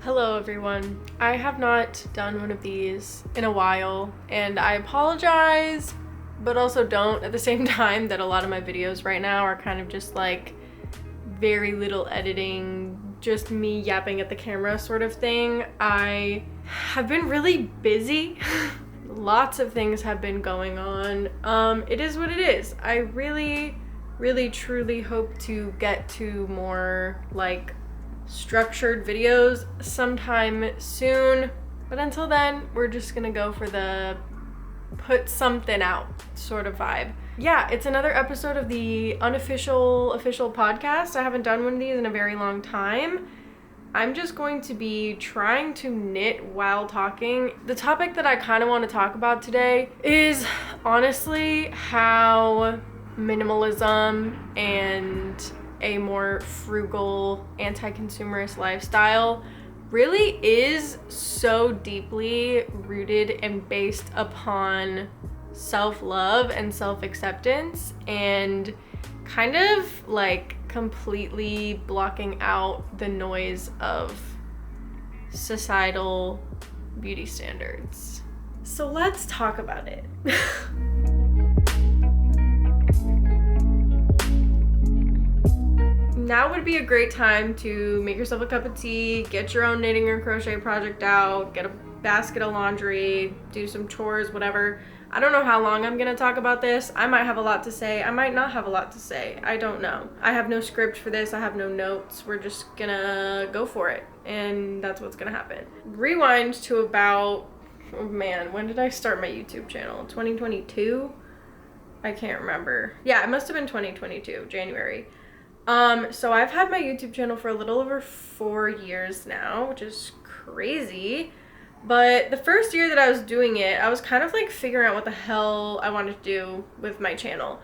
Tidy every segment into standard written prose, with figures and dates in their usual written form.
Hello everyone. I have not done one of these in a while and I apologize, but also don't at the same time that a lot of my videos right now are kind of just like very little editing, just me yapping at the camera sort of thing. I have been really busy. Lots of things have been going on. It is what it is. I really truly hope to get to more like structured videos sometime soon, but until then we're just gonna go for the put something out sort of vibe. Yeah, it's another episode of the official podcast. I haven't done one of these in a very long time. I'm just going to be trying to knit while talking. The topic that I kind of want to talk about today is honestly how minimalism and a more frugal, anti-consumerist lifestyle really is so deeply rooted and based upon self-love and self-acceptance, and kind of like completely blocking out the noise of societal beauty standards. So let's talk about it. Now would be a great time to make yourself a cup of tea, get your own knitting or crochet project out, get a basket of laundry, do some chores, whatever. I don't know how long I'm gonna talk about this. I might have a lot to say. I might not have a lot to say. I don't know. I have no script for this. I have no notes. We're just gonna go for it. And that's what's gonna happen. Rewind to about, oh man, when did I start my YouTube channel? 2022? I can't remember. Yeah, it must have been 2022, January. So I've had my YouTube channel for a little over 4 years now, which is crazy. But the first year that I was doing it, I was kind of like figuring out what the hell I wanted to do with my channel.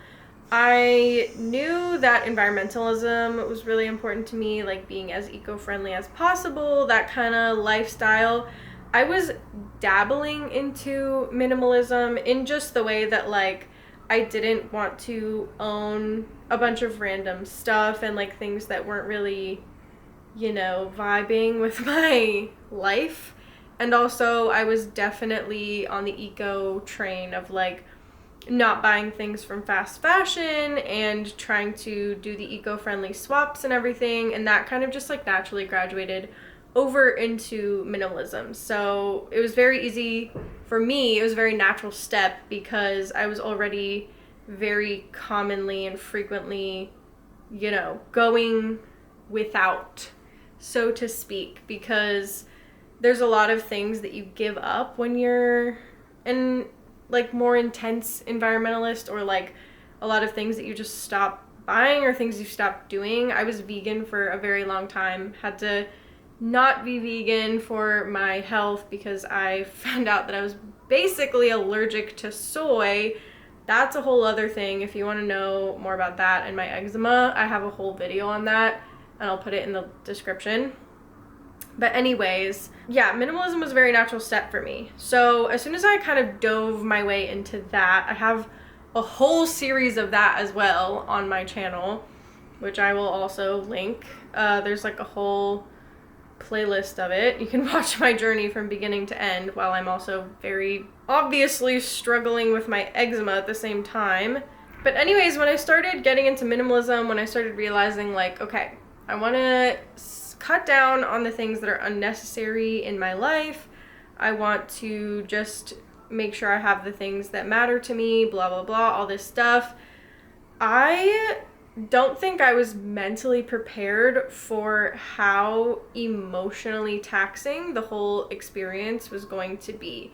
I knew that environmentalism was really important to me, like being as eco-friendly as possible, that kind of lifestyle. I was dabbling into minimalism in just the way that like I didn't want to own a bunch of random stuff and like things that weren't really, vibing with my life. And also I was definitely on the eco train of like not buying things from fast fashion and trying to do the eco-friendly swaps and everything. And that kind of just like naturally graduated over into minimalism. So it was very easy for me. It was a very natural step because I was already very commonly and frequently, going without, so to speak, because there's a lot of things that you give up when you're in like more intense environmentalist, or like a lot of things that you just stop buying or things you stop doing. I was vegan for a very long time, had to not be vegan for my health because I found out that I was basically allergic to soy. That's a whole other thing. If you want to know more about that and my eczema, I have a whole video on that and I'll put it in the description. But anyways, yeah, minimalism was a very natural step for me. So as soon as I kind of dove my way into that, I have a whole series of that as well on my channel, which I will also link. There's like a whole playlist of it. You can watch my journey from beginning to end while I'm also very obviously struggling with my eczema at the same time. But anyways, when I started getting into minimalism, when I started realizing like, okay, I want to cut down on the things that are unnecessary in my life. I want to just make sure I have the things that matter to me, blah, blah, blah, all this stuff. I don't think I was mentally prepared for how emotionally taxing the whole experience was going to be.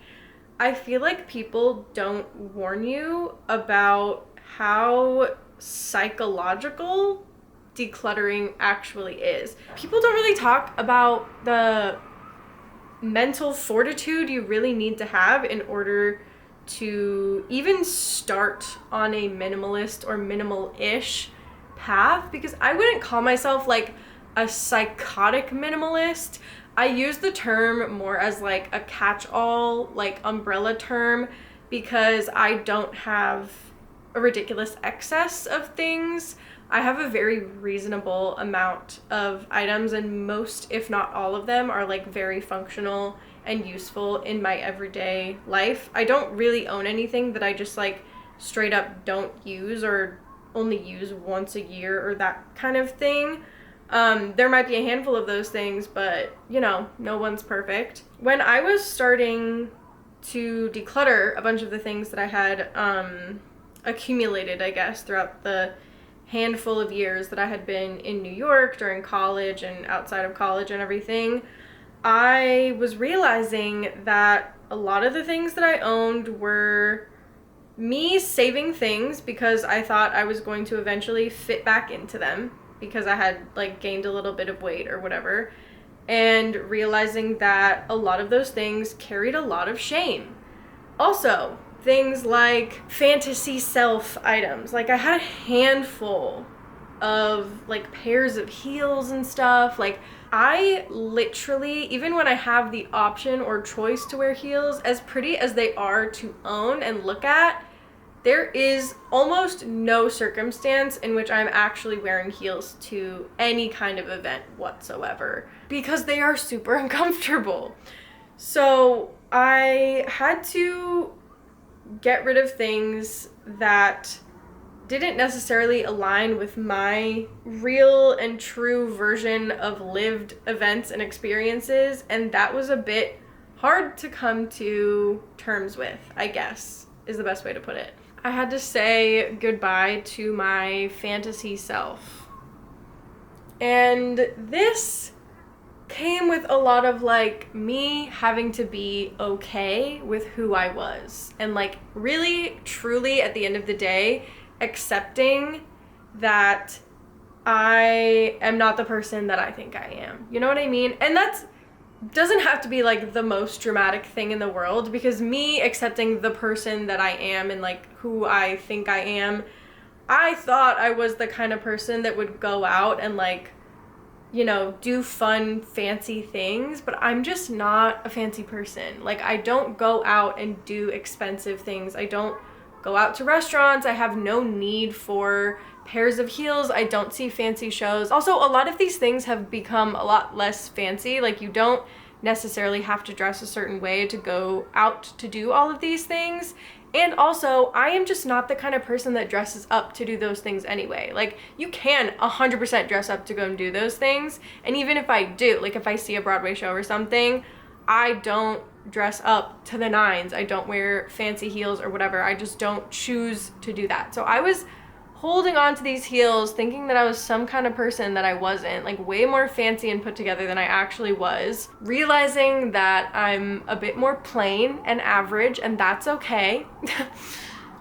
I feel like people don't warn you about how psychological decluttering actually is. People don't really talk about the mental fortitude you really need to have in order to even start on a minimalist or minimal-ish path, because I wouldn't call myself like a psychotic minimalist. I use the term more as like a catch-all, like umbrella term, because I don't have a ridiculous excess of things. I have a very reasonable amount of items, and most, if not all of them, are like very functional and useful in my everyday life. I don't really own anything that I just like straight up don't use or only use once a year or that kind of thing. There might be a handful of those things, but you know, no one's perfect. When I was starting to declutter a bunch of the things that I had accumulated, I guess, throughout the handful of years that I had been in New York during college and outside of college and everything, I was realizing that a lot of the things that I owned were me saving things because I thought I was going to eventually fit back into them because I had like gained a little bit of weight or whatever, and realizing that a lot of those things carried a lot of shame. Also, things like fantasy self items. Like I had a handful of like pairs of heels and stuff. Like I literally, even when I have the option or choice to wear heels, as pretty as they are to own and look at, there is almost no circumstance in which I'm actually wearing heels to any kind of event whatsoever because they are super uncomfortable. So I had to get rid of things that didn't necessarily align with my real and true version of lived events and experiences, and that was a bit hard to come to terms with, I guess, is the best way to put it. I had to say goodbye to my fantasy self. And this came with a lot of like me having to be okay with who I was, and like really truly at the end of the day accepting that I am not the person that I think I am. You know what I mean? And that's doesn't have to be like the most dramatic thing in the world, because me accepting the person that I am and like who I think I am, I thought I was the kind of person that would go out and like, you know, do fun, fancy things, but I'm just not a fancy person. Like I don't go out and do expensive things. I don't go out to restaurants. I have no need for pairs of heels. I don't see fancy shows. Also, a lot of these things have become a lot less fancy. Like you don't necessarily have to dress a certain way to go out to do all of these things. And also, I am just not the kind of person that dresses up to do those things anyway. Like, you can 100% dress up to go and do those things. And even if I do, like if I see a Broadway show or something, I don't dress up to the nines. I don't wear fancy heels or whatever. I just don't choose to do that. So I was holding on to these heels thinking that I was some kind of person that I wasn't, like way more fancy and put together than I actually was, realizing that I'm a bit more plain and average, and that's okay.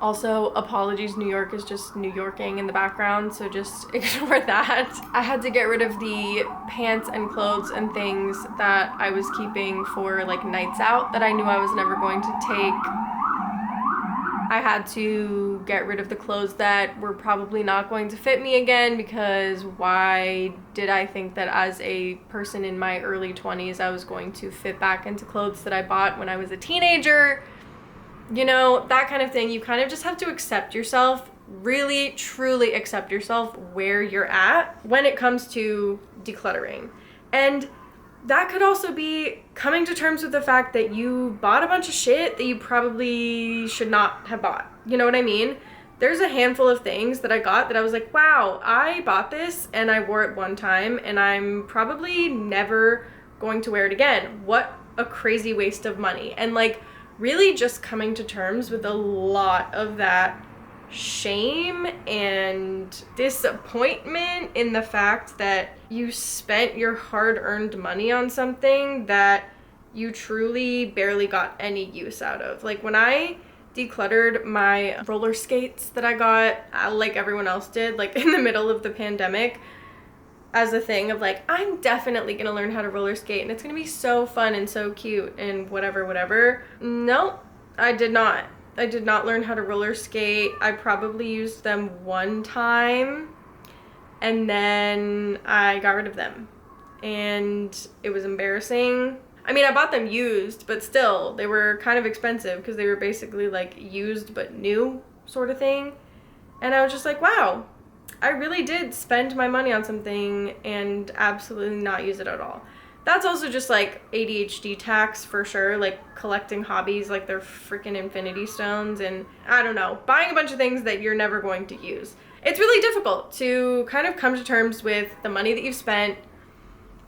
Also, apologies, New York is just New Yorking in the background, so just ignore that. I had to get rid of the pants and clothes and things that I was keeping for like nights out that I knew I was never going to take. I had to get rid of the clothes that were probably not going to fit me again, because why did I think that as a person in my early 20s I was going to fit back into clothes that I bought when I was a teenager? You know, that kind of thing. You kind of just have to accept yourself, really truly accept yourself where you're at when it comes to decluttering. And that could also be coming to terms with the fact that you bought a bunch of shit that you probably should not have bought. You know what I mean? There's a handful of things that I got that I was like, wow, I bought this and I wore it one time and I'm probably never going to wear it again. What a crazy waste of money. And like really just coming to terms with a lot of that shame and disappointment in the fact that you spent your hard-earned money on something that you truly barely got any use out of. Like when I decluttered my roller skates that I got, like everyone else did, like in the middle of the pandemic, as a thing of like, I'm definitely gonna learn how to roller skate and it's gonna be so fun and so cute and whatever. No, I did not. I did not learn how to roller skate. I probably used them one time and then I got rid of them. And it was embarrassing. I mean, I bought them used, but still, they were kind of expensive because they were basically like used but new sort of thing. And I was just like, wow, I really did spend my money on something and absolutely not use it at all. That's also just like ADHD tax for sure, like collecting hobbies like they're freaking infinity stones, and I don't know, buying a bunch of things that you're never going to use. It's really difficult to kind of come to terms with the money that you've spent,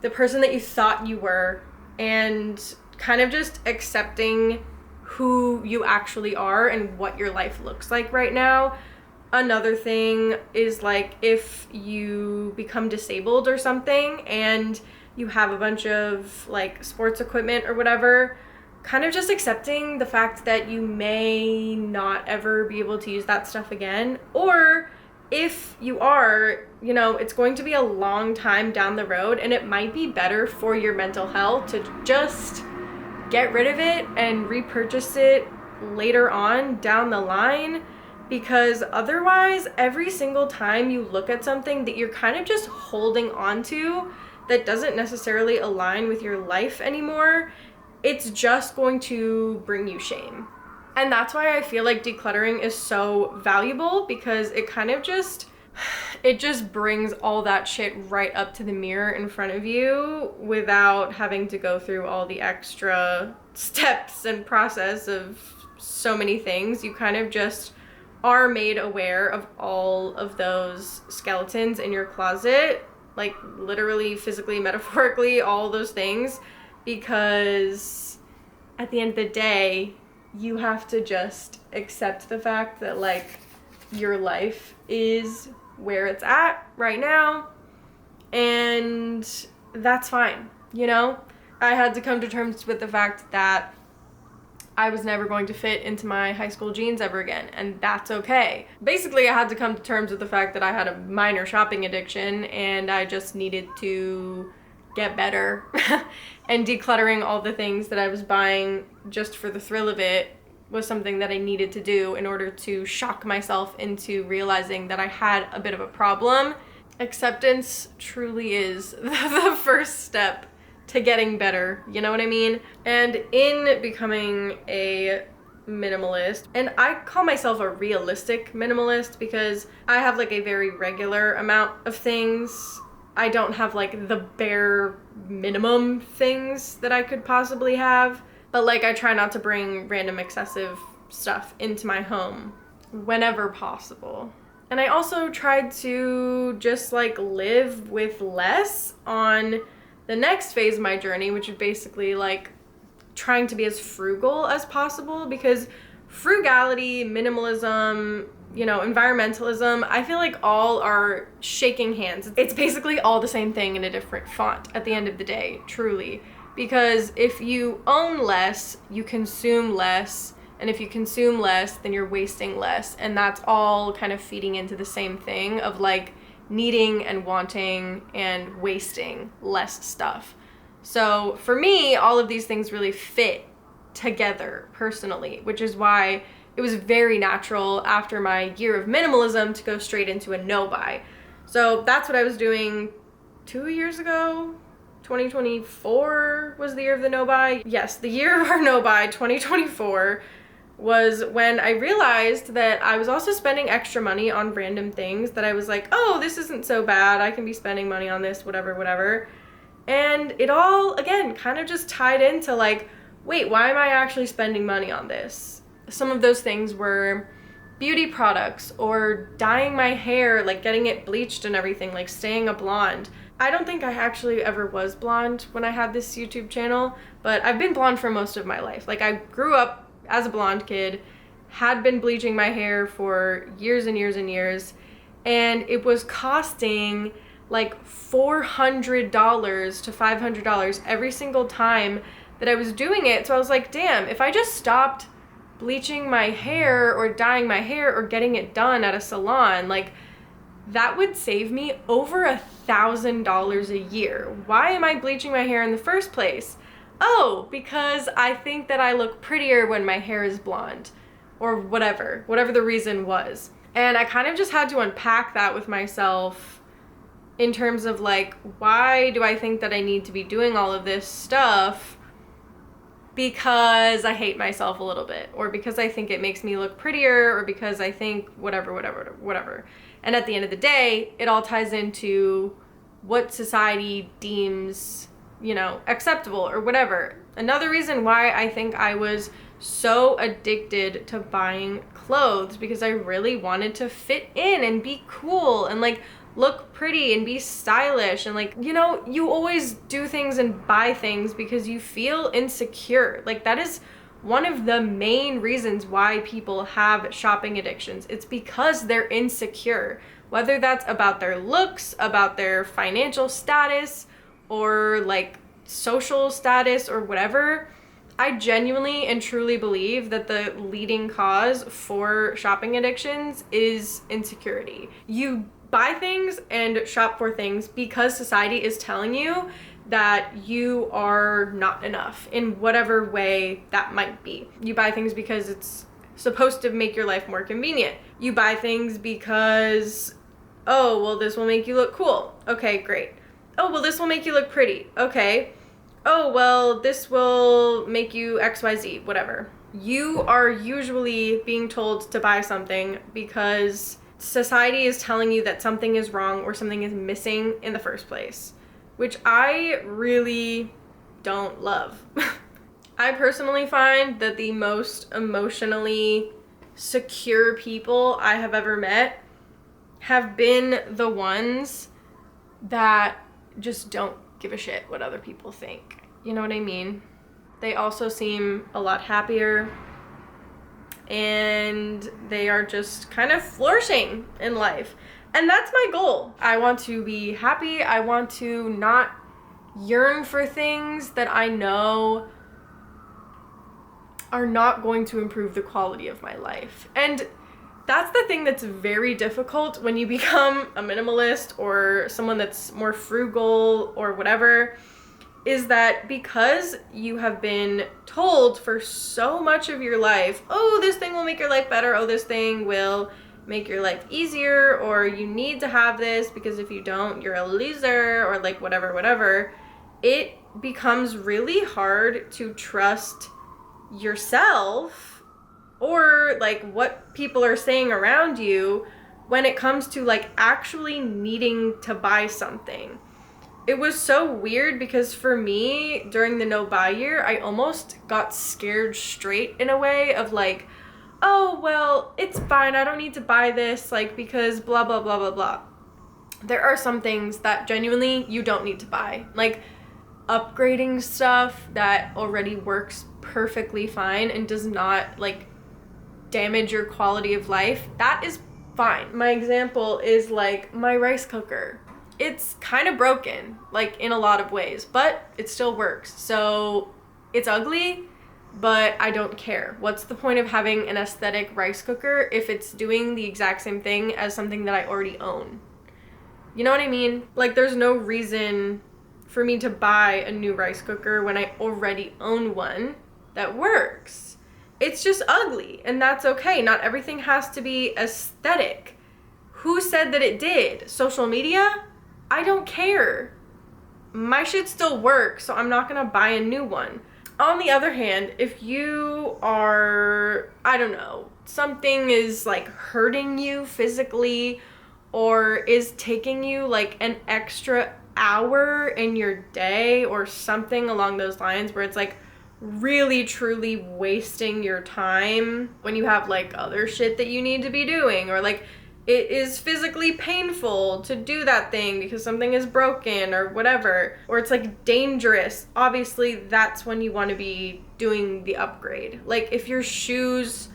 the person that you thought you were, and kind of just accepting who you actually are and what your life looks like right now. Another thing is like if you become disabled or something and you have a bunch of like sports equipment or whatever, kind of just accepting the fact that you may not ever be able to use that stuff again. Or if you are, you know, it's going to be a long time down the road, and it might be better for your mental health to just get rid of it and repurchase it later on down the line, because otherwise every single time you look at something that you're kind of just holding on to that doesn't necessarily align with your life anymore, it's just going to bring you shame. And that's why I feel like decluttering is so valuable, because it kind of just, it just brings all that shit right up to the mirror in front of you without having to go through all the extra steps and process of so many things. You kind of just are made aware of all of those skeletons in your closet, like literally, physically, metaphorically, all those things, because at the end of the day, you have to just accept the fact that like your life is where it's at right now, and that's fine, you know? I had to come to terms with the fact that I was never going to fit into my high school jeans ever again, and that's okay. Basically, I had to come to terms with the fact that I had a minor shopping addiction and I just needed to get better. And decluttering all the things that I was buying just for the thrill of it was something that I needed to do in order to shock myself into realizing that I had a bit of a problem. Acceptance truly is the first step to getting better, you know what I mean? And in becoming a minimalist, and I call myself a realistic minimalist because I have like a very regular amount of things. I don't have like the bare minimum things that I could possibly have, but like I try not to bring random excessive stuff into my home whenever possible. And I also tried to just like live with less on the next phase of my journey, which is basically like trying to be as frugal as possible, because frugality, minimalism, you know, environmentalism, I feel like all are shaking hands. It's basically all the same thing in a different font at the end of the day, truly. Because if you own less, you consume less, and if you consume less, then you're wasting less, and that's all kind of feeding into the same thing of like needing and wanting and wasting less stuff. So for me, all of these things really fit together personally, which is why it was very natural after my year of minimalism to go straight into a no buy. So that's what I was doing 2 years ago. 2024 was the year of the no buy. Yes, the year of our no buy, 2024, was when I realized that I was also spending extra money on random things that I was like, oh, this isn't so bad. I can be spending money on this, whatever. And it all, again, kind of just tied into like, wait, why am I actually spending money on this? Some of those things were beauty products or dyeing my hair, like getting it bleached and everything, like staying a blonde. I don't think I actually ever was blonde when I had this YouTube channel, but I've been blonde for most of my life. Like I grew up as a blonde kid, had been bleaching my hair for years and years and years, and it was costing like $400 to $500 every single time that I was doing it. So I was like, damn, if I just stopped bleaching my hair or dyeing my hair or getting it done at a salon, like that would save me over $1,000 a year. Why am I bleaching my hair in the first place? Oh, because I think that I look prettier when my hair is blonde, or whatever the reason was. And I kind of just had to unpack that with myself in terms of like, why do I think that I need to be doing all of this stuff? Because I hate myself a little bit, or because I think it makes me look prettier, or because I think whatever. And at the end of the day, it all ties into what society deems, acceptable or whatever. Another reason why I think I was so addicted to buying clothes, because I really wanted to fit in and be cool and like look pretty and be stylish, and like, you always do things and buy things because you feel insecure. Like, that is one of the main reasons why people have shopping addictions. It's because they're insecure, whether that's about their looks, about their financial status, or like social status or whatever. I genuinely and truly believe that the leading cause for shopping addictions is insecurity. You buy things and shop for things because society is telling you that you are not enough in whatever way that might be. You buy things because it's supposed to make your life more convenient. You buy things because, oh, well, this will make you look cool. Okay, great. Oh, well, this will make you look pretty. Okay. Oh, well, this will make you XYZ, whatever. You are usually being told to buy something because society is telling you that something is wrong or something is missing in the first place, which I really don't love. I personally find that the most emotionally secure people I have ever met have been the ones that just don't give a shit what other people think. You know what I mean? They also seem a lot happier, and they are just kind of flourishing in life. And that's my goal. I want to be happy. I want to not yearn for things that I know are not going to improve the quality of my life. And that's the thing that's very difficult when you become a minimalist or someone that's more frugal or whatever, is that because you have been told for so much of your life, oh, this thing will make your life better, oh, this thing will make your life easier, or you need to have this because if you don't, you're a loser, or like whatever, it becomes really hard to trust yourself or like what people are saying around you when it comes to like actually needing to buy something. It was so weird because for me, during the no buy year, I almost got scared straight in a way of like, oh, well, it's fine. I don't need to buy this, like, because blah, blah, blah, blah, blah. There are some things that genuinely you don't need to buy. Like upgrading stuff that already works perfectly fine and does not like damage your quality of life. That is fine. My example is like my rice cooker. It's kind of broken, like in a lot of ways, but it still works. So it's ugly, but I don't care. What's the point of having an aesthetic rice cooker if it's doing the exact same thing as something that I already own? You know what I mean? Like, there's no reason for me to buy a new rice cooker when I already own one that works. It's just ugly, and that's okay. Not everything has to be aesthetic. Who said that it did? Social media? I don't care. My shit still works, so I'm not gonna buy a new one. On the other hand, if you are, I don't know, something is like hurting you physically or is taking you like an extra hour in your day or something along those lines where it's like really truly wasting your time when you have like other shit that you need to be doing, or like it is physically painful to do that thing because something is broken or whatever, or it's like dangerous, obviously that's when you want to be doing the upgrade. Like if your shoes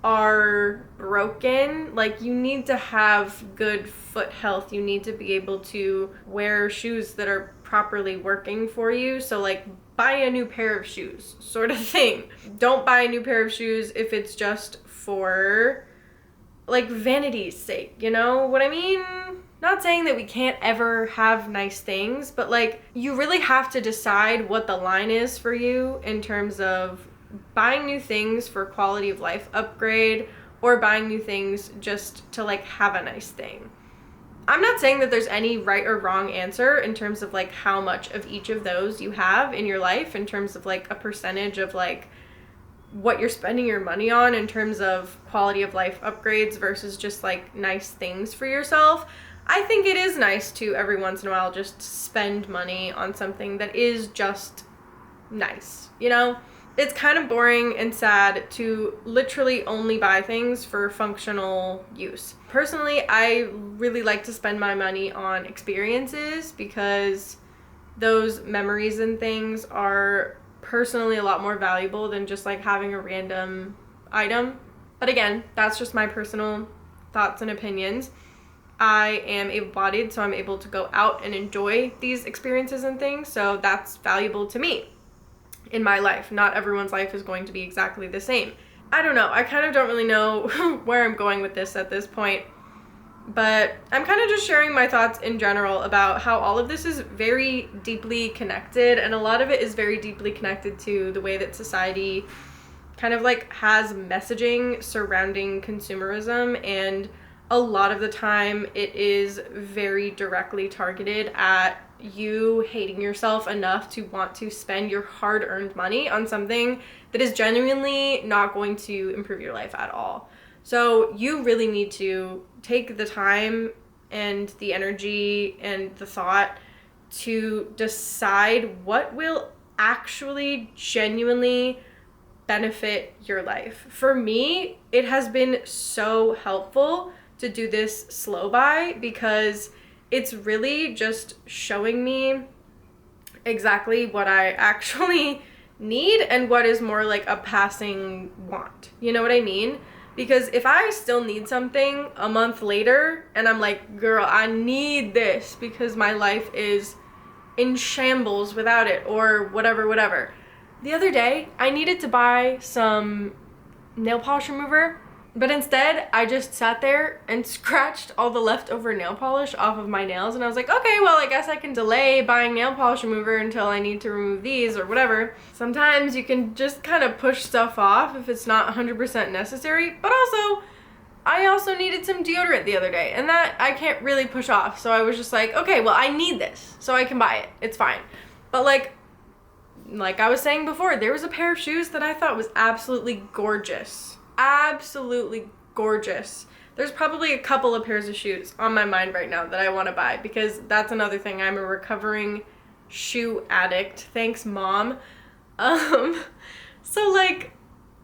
are broken, like you need to have good foot health. You need to be able to wear shoes that are properly working for you. So like buy a new pair of shoes sort of thing. Don't buy a new pair of shoes if it's just for like vanity's sake, you know what I mean? Not saying that we can't ever have nice things, but like you really have to decide what the line is for you in terms of buying new things for quality of life upgrade or buying new things just to like have a nice thing. I'm not saying that there's any right or wrong answer in terms of like how much of each of those you have in your life in terms of like a percentage of like what you're spending your money on in terms of quality of life upgrades versus just like nice things for yourself, I think it is nice to every once in a while just spend money on something that is just nice, you know? It's kind of boring and sad to literally only buy things for functional use. Personally, I really like to spend my money on experiences because those memories and things are personally a lot more valuable than just like having a random item. But again, that's just my personal thoughts and opinions. I am able-bodied, so I'm able to go out and enjoy these experiences and things, so that's valuable to me in my life. Not everyone's life is going to be exactly the same. I don't know. I kind of don't really know where I'm going with this at this point, but I'm kind of just sharing my thoughts in general about how all of this is very deeply connected, and a lot of it is very deeply connected to the way that society kind of like has messaging surrounding consumerism, and a lot of the time it is very directly targeted at you hating yourself enough to want to spend your hard-earned money on something that is genuinely not going to improve your life at all. So you really need to take the time and the energy and the thought to decide what will actually genuinely benefit your life. For me, it has been so helpful to do this slow buy because it's really just showing me exactly what I actually need and what is more like a passing want. You know what I mean? Because if I still need something a month later and I'm like, girl, I need this because my life is in shambles without it or whatever. The other day, I needed to buy some nail polish remover, but instead, I just sat there and scratched all the leftover nail polish off of my nails, and I was like, okay, well, I guess I can delay buying nail polish remover until I need to remove these or whatever. Sometimes you can just kind of push stuff off if it's not 100% necessary, but also, I also needed some deodorant the other day, and that I can't really push off, so I was just like, okay, well, I need this, so I can buy it. It's fine. But like I was saying before, there was a pair of shoes that I thought was absolutely gorgeous. Absolutely gorgeous. There's probably a couple of pairs of shoes on my mind right now that I want to buy because that's another thing. I'm a recovering shoe addict. Thanks, Mom. So like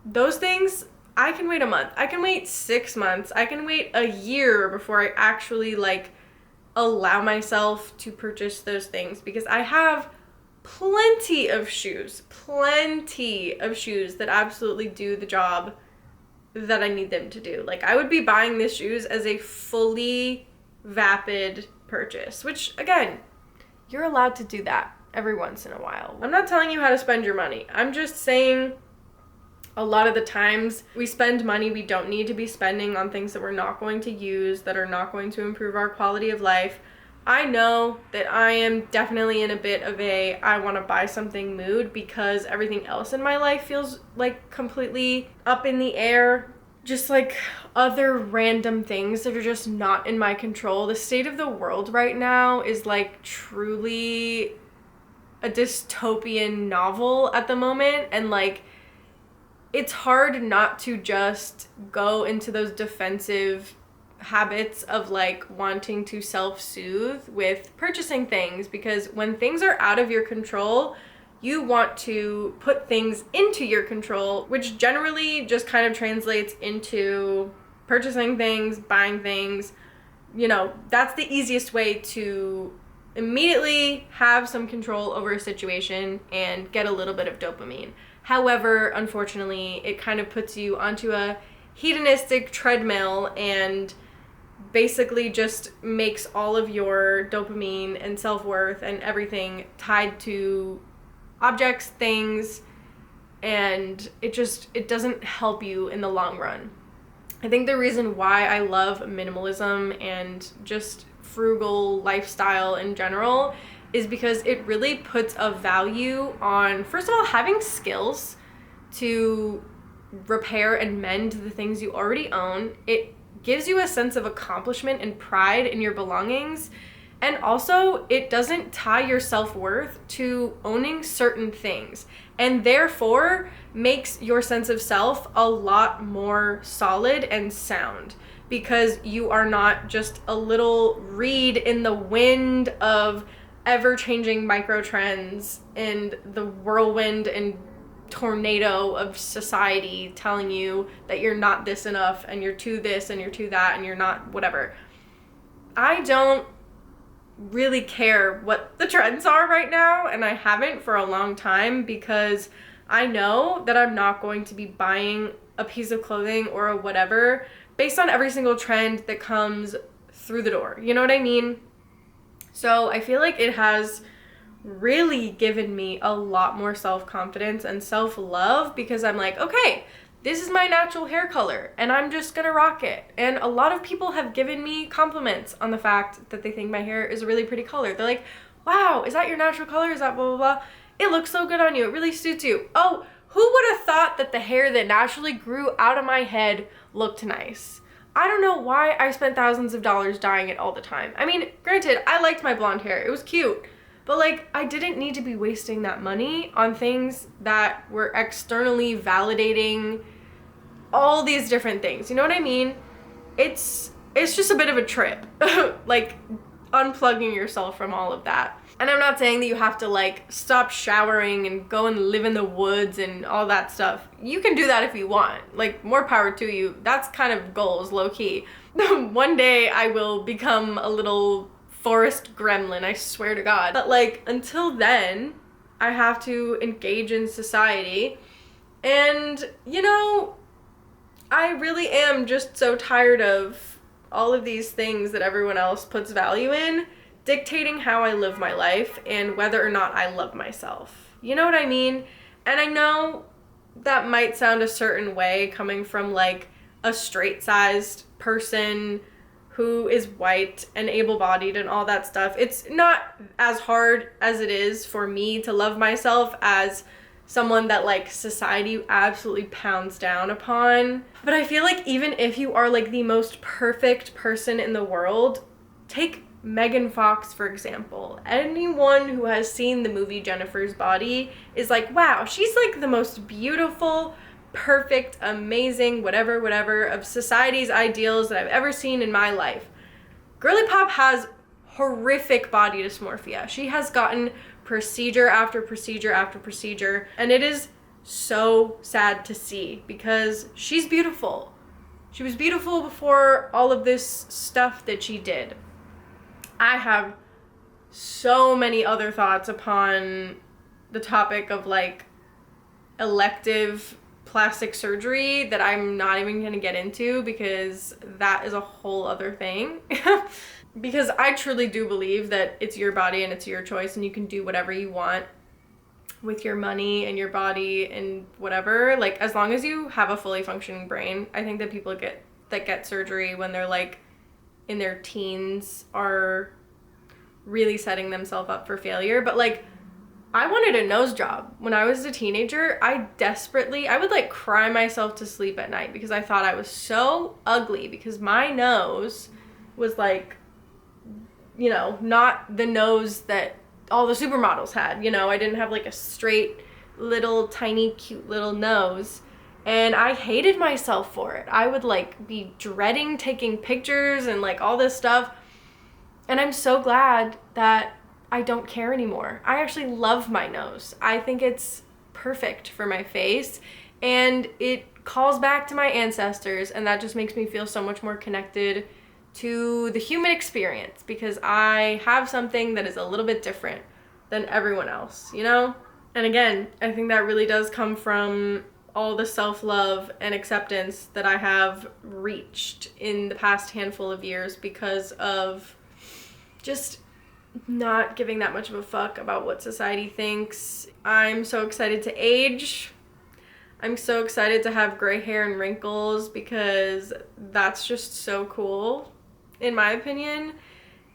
those things, I can wait a month. I can wait 6 months. I can wait a year before I actually like allow myself to purchase those things because I have plenty of shoes that absolutely do the job that I need them to do. Like I would be buying these shoes as a fully vapid purchase, which again, you're allowed to do that every once in a while. I'm not telling you how to spend your money. I'm just saying a lot of the times we spend money we don't need to be spending on things that we're not going to use, that are not going to improve our quality of life. I know that I am definitely in a bit of a I want to buy something mood because everything else in my life feels like completely up in the air. Just like other random things that are just not in my control. The state of the world right now is like truly a dystopian novel at the moment, and like it's hard not to just go into those defensive habits of like wanting to self-soothe with purchasing things, because when things are out of your control, you want to put things into your control, which generally just kind of translates into purchasing things, buying things. You know, that's the easiest way to immediately have some control over a situation and get a little bit of dopamine. However, unfortunately, it kind of puts you onto a hedonistic treadmill and basically just makes all of your dopamine and self-worth and everything tied to objects, things, and it doesn't help you in the long run. I think the reason why I love minimalism and just frugal lifestyle in general is because it really puts a value on, first of all, having skills to repair and mend the things you already own. It gives you a sense of accomplishment and pride in your belongings. And also, it doesn't tie your self-worth to owning certain things, and therefore makes your sense of self a lot more solid and sound, because you are not just a little reed in the wind of ever-changing micro trends and the whirlwind and tornado of society telling you that you're not this enough and you're too this and you're too that and you're not whatever. I don't really care what the trends are right now, and I haven't for a long time, because I know that I'm not going to be buying a piece of clothing or a whatever based on every single trend that comes through the door. You know what I mean? So I feel like it has really given me a lot more self-confidence and self-love, because I'm like, okay, this is my natural hair color and I'm just gonna rock it. And a lot of people have given me compliments on the fact that they think my hair is a really pretty color. They're like, wow, is that your natural color? Is that blah, blah, blah? It looks so good on you. It really suits you. Oh, who would have thought that the hair that naturally grew out of my head looked nice? I don't know why I spent thousands of dollars dyeing it all the time. I mean, granted, I liked my blonde hair. It was cute. But like, I didn't need to be wasting that money on things that were externally validating all these different things. You know what I mean? It's just a bit of a trip. Like, unplugging yourself from all of that. And I'm not saying that you have to like stop showering and go and live in the woods and all that stuff. You can do that if you want. Like, more power to you. That's kind of goals, low key. One day I will become a little forest gremlin, I swear to God. But like, until then, I have to engage in society. And, you know, I really am just so tired of all of these things that everyone else puts value in dictating how I live my life and whether or not I love myself. You know what I mean? And I know that might sound a certain way coming from like a straight-sized person who is white and able-bodied and all that stuff. It's not as hard as it is for me to love myself as someone that like society absolutely pounds down upon. But I feel like even if you are like the most perfect person in the world, take Megan Fox, for example. Anyone who has seen the movie Jennifer's Body is like, wow, she's like the most beautiful, perfect, amazing, whatever of society's ideals that I've ever seen in my life. Girly Pop has horrific body dysmorphia. She has gotten procedure after procedure after procedure, and it is so sad to see because she's beautiful. She was beautiful before all of this stuff that she did. I have so many other thoughts upon the topic of like elective plastic surgery that I'm not even gonna get into because that is a whole other thing. Because I truly do believe that it's your body and it's your choice and you can do whatever you want with your money and your body and whatever. Like, as long as you have a fully functioning brain. I think that people that get surgery when they're like in their teens are really setting themselves up for failure. But like, I wanted a nose job when I was a teenager. I would like cry myself to sleep at night because I thought I was so ugly because my nose was like, you know, not the nose that all the supermodels had. You know, I didn't have like a straight little tiny cute little nose. And I hated myself for it. I would like be dreading taking pictures and like all this stuff. And I'm so glad that I don't care anymore. I actually love my nose. I think it's perfect for my face and it calls back to my ancestors, and that just makes me feel so much more connected to the human experience because I have something that is a little bit different than everyone else, you know? And again, I think that really does come from all the self-love and acceptance that I have reached in the past handful of years because of just not giving that much of a fuck about what society thinks. I'm so excited to age. I'm so excited to have gray hair and wrinkles because that's just so cool, in my opinion.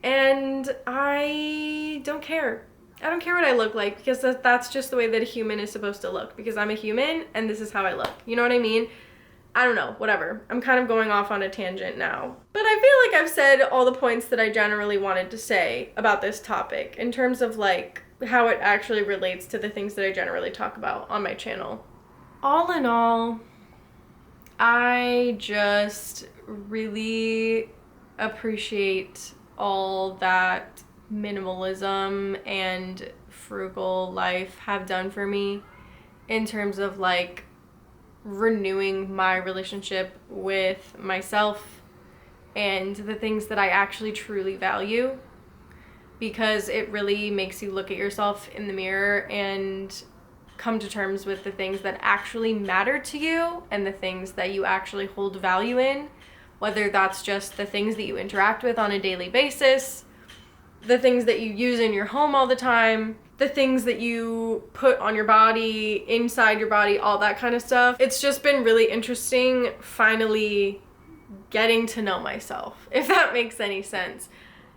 And I don't care. I don't care what I look like because that's just the way that a human is supposed to look because I'm a human and this is how I look. You know what I mean? I don't know, whatever. I'm kind of going off on a tangent now. But I feel like I've said all the points that I generally wanted to say about this topic in terms of like how it actually relates to the things that I generally talk about on my channel. All in all, I just really appreciate all that minimalism and frugal life have done for me in terms of like renewing my relationship with myself and the things that I actually truly value, because it really makes you look at yourself in the mirror and come to terms with the things that actually matter to you and the things that you actually hold value in, whether that's just the things that you interact with on a daily basis, the things that you use in your home all the time, the things that you put on your body, inside your body, all that kind of stuff. It's just been really interesting finally getting to know myself, if that makes any sense.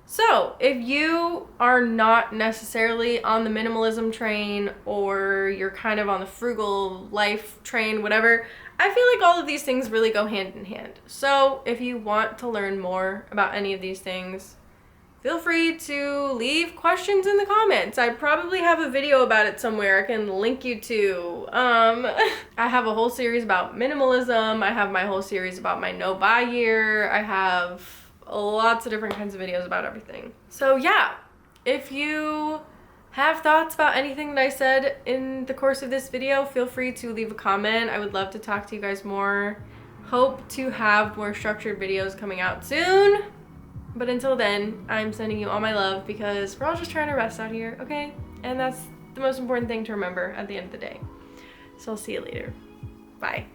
So if you are not necessarily on the minimalism train, or you're kind of on the frugal life train, whatever, I feel like all of these things really go hand in hand. So if you want to learn more about any of these things, feel free to leave questions in the comments. I probably have a video about it somewhere I can link you to. I have a whole series about minimalism. I have my whole series about my no-buy year. I have lots of different kinds of videos about everything. So yeah, if you have thoughts about anything that I said in the course of this video, feel free to leave a comment. I would love to talk to you guys more. Hope to have more structured videos coming out soon. But until then, I'm sending you all my love, because we're all just trying to rest out here, okay? And that's the most important thing to remember at the end of the day. So I'll see you later. Bye.